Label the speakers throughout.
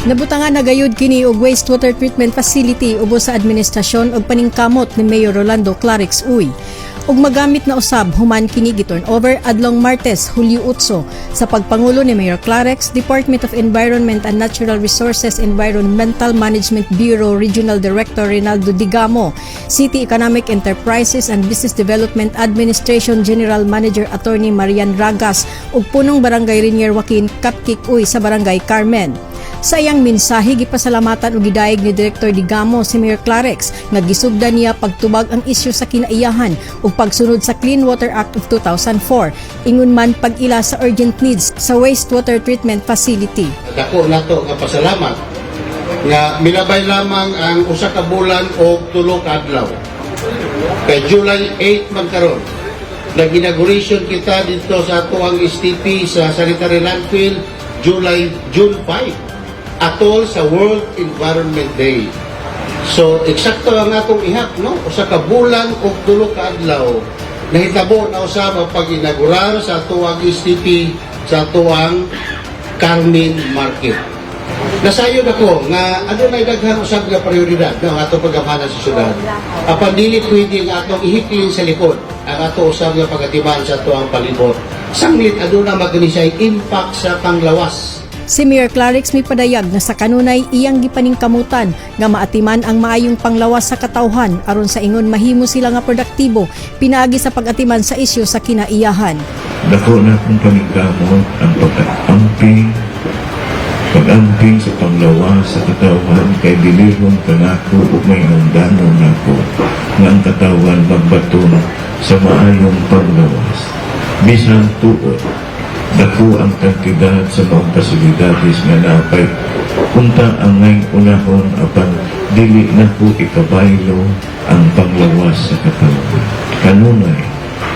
Speaker 1: Nabutangan na gayud kini og wastewater treatment facility ubos sa administrasyon ug paningkamot ni Mayor Rolando Clarix Uy. Ug magamit na usab human kini gi-turnover adlong Martes, Hulyo 8 sa pagpangulo ni Mayor Clarix, Department of Environment and Natural Resources Environmental Management Bureau Regional Director Rinaldo Digamo, City Economic Enterprises and Business Development Administration General Manager Attorney Marian Ragas ug punong Barangay Rinier Joaquin Kapkik Uy sa Barangay Carmen. Sa iyang mensahe, gipasalamatan og gidayeg ni Director Digamo si Mayor Clarix nga gisugdan niya pagtubag ang isyu sa kinaiyahan ug pagsunod sa Clean Water Act of 2004, ingon man pag-ila sa urgent needs sa wastewater treatment facility.
Speaker 2: Dako nato nga pasalamat nga milabay lamang ang usa ka bulan o 3 ka adlaw. Kay July 8 man karon, nag-inauguration kita dito sa atuang STP sa sanitary landfill June 5. Atol sa World Environment Day. So, eksakto ang atong ihap, no? Usa ka bulan o 3 ka adlaw, nahitabo na usab ang pag-inaugurar sa tuwang STP sa tuwang Carmen Market. Nasayon ako nga adunay daghan usab nga prioridad ng atong paggamhanan sa syudad. Apan dili pwede nga atong ihikling sa likod ang ato usab nga pagatiman sa tuwang palibot. Sanglit aduna magnisay impact sa panglawas.
Speaker 1: Si Mayor Clarix may padayag na sa kanunay iyang gipaningkamutan nga maatiman ang maayong panglawas sa katawhan aron sa ingon mahimo sila nga produktibo pinaagi sa pag-atiman sa isyu sa kinaiyahan.
Speaker 3: Dako na kong paningkamot ang pag-amping sa panglawas sa katawhan kay dilihon kanako ug may undanon nako nga ang katawhan magbaton sa maayong panglawas. Bisan tuod dako ang kantidad sa mga pasilidades nga napay punta ang ngayon unahon apan dili na po ikabaylo ang panglawas sa katawan. Kanunay,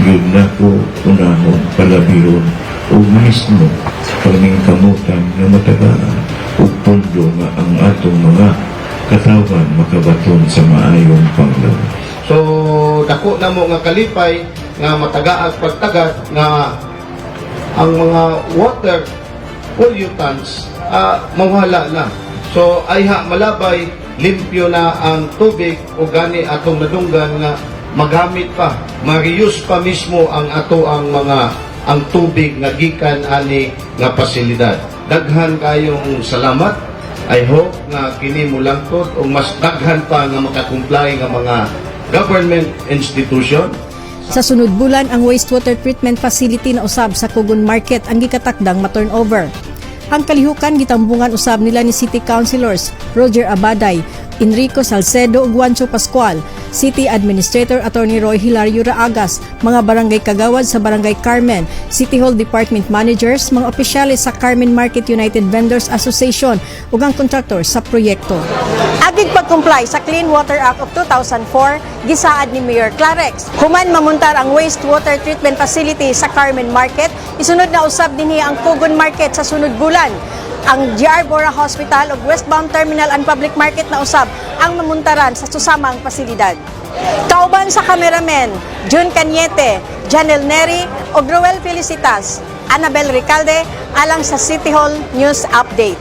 Speaker 3: yun na po unahon palabiron o mismo paningkamutan na matagaan o pundo nga ang atong mga katawan makabaton sa maayong panglawas.
Speaker 2: So, dako na mo nga kalipay nga matagaag pagtagat nga ang mga water pollutants mawala na. So ayha malabay limpyo na ang tubig o gani atong nadunggan nga magamit pa, ma-reuse pa mismo ang ato ang tubig nga gikan ani nga pasilidad. Daghan kayong salamat. I hope nga kini mulangkot o mas daghan pa nga makakumply nga mga government institution.
Speaker 1: Sa sunod bulan, ang wastewater treatment facility na usab sa Kugon Market ang gikatakdang ma-turnover. Ang kalihukan gitambungan usab nila ni City Councilors Roger Abaday, Enrico Salcedo ug Juancho Pascual, City Administrator Attorney Roy Hilario Raagas, mga barangay kagawad sa Barangay Carmen, City Hall Department Managers, mga opisyales sa Carmen Market United Vendors Association ug ang kontraktor sa proyekto. Agig pag-comply sa Clean Water Act of 2004, gisaad ni Mayor Clarix. Human mamuntar ang wastewater treatment facility sa Carmen Market, isunod na usab dinhi ang Kugon Market sa sunod bulan. Ang GR Bora Hospital ug Westbound Terminal and Public Market na usab ang mamuntaran sa susamang pasilidad. Kauban sa cameramen, June Cañete, Janel Neri ug Roel Felicitas, Annabel Recalde alang sa City Hall News Update.